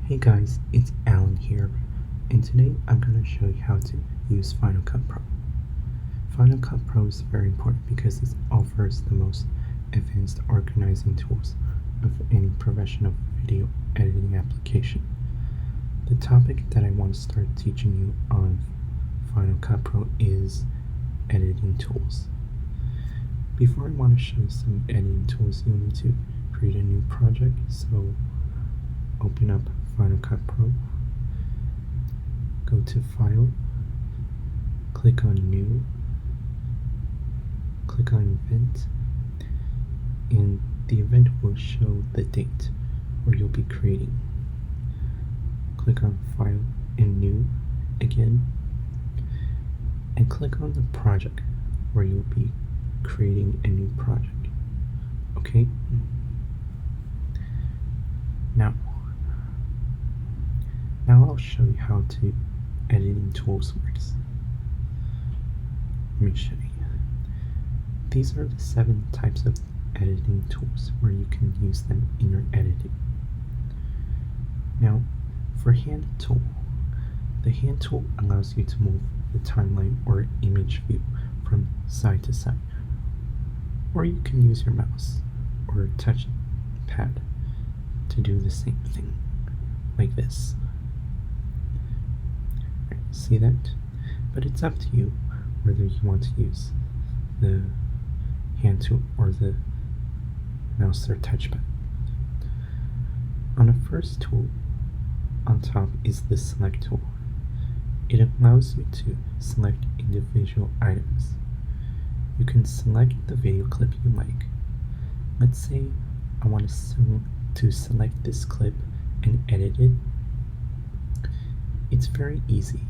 Hey guys, it's Alan here, and today I'm going to show you how to use Final Cut Pro. Final Cut Pro is very important because it offers the most advanced organizing tools of any professional video editing application. The topic that I want to start teaching you on Final Cut Pro is editing tools. Before I want to show you some editing tools, you'll need to create a new project, so open up Final Cut Pro, go to File, click on New, click on Event, and the event will show the date where you'll be creating. Click on File and New again, and click on the project where you'll be creating a new project. Okay? Now I'll show you how to editing tools works. Let me show you. These are the 7 types of editing tools where you can use them in your editing. Now, for hand tool, the hand tool allows you to move the timeline or image view from side to side. Or you can use your mouse or touch pad to do the same thing, like this. See that? But it's up to you whether you want to use the hand tool or the mouse or touchpad. On the first tool on top is the select tool. It allows you to select individual items. You can select the video clip you like. Let's say I want to select this clip and edit it. It's very easy.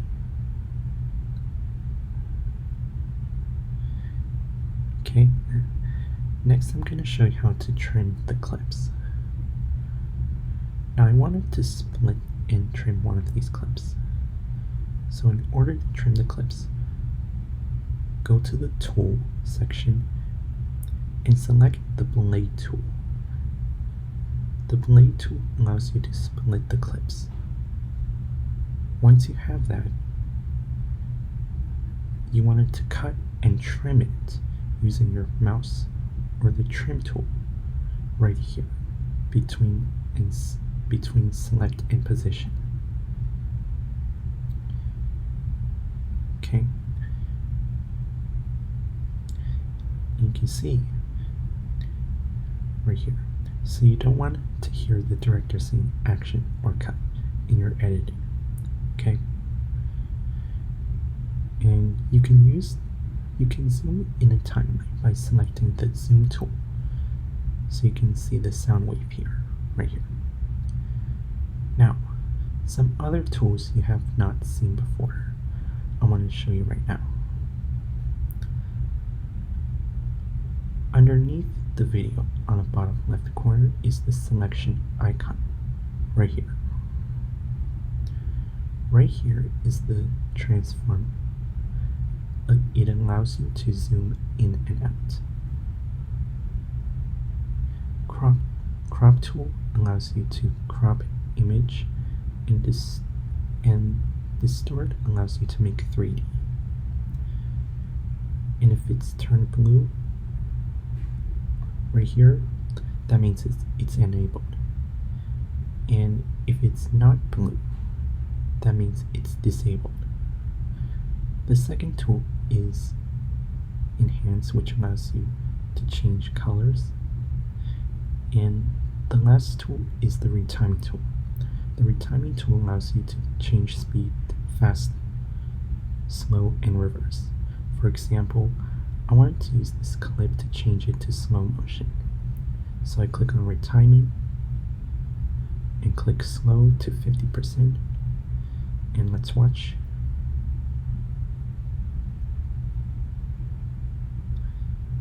Okay, next I'm going to show you how to trim the clips. Now I wanted to split and trim one of these clips. So in order to trim the clips, go to the Tool section and select the Blade tool. The Blade tool allows you to split the clips. Once you have that, you want it to cut and trim it using your mouse or the trim tool right here between select and position. Okay, you can see right here. So you don't want to hear the director saying action or cut in your editing. Okay, and you can zoom in a timeline by selecting the zoom tool, so you can see the sound wave here, right here. Now, some other tools you have not seen before, I want to show you right now. Underneath the video on the bottom left corner is the selection icon, right here. Right here is the transform. It allows you to zoom in and out. Crop tool allows you to crop image, and distort allows you to make 3D. And if it's turned blue right here, that means it's enabled. And if it's not blue, that means it's disabled. The second tool is Enhance, which allows you to change colors. And the last tool is the Retiming tool. The Retiming tool allows you to change speed, fast, slow, and reverse. For example, I wanted to use this clip to change it to slow motion. So I click on Retiming and click slow to 50%. And let's watch.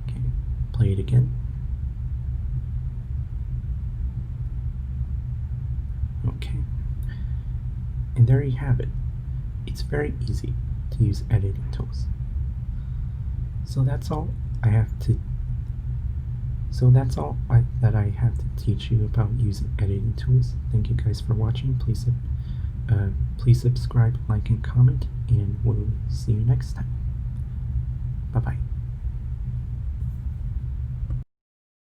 Okay, play it again. Okay, and there you have it. It's very easy to use editing tools. So that's all I have to So that's all that I have to teach you about using editing tools. Thank you guys for watching. Please subscribe, like, and comment, and we'll see you next time. Bye bye.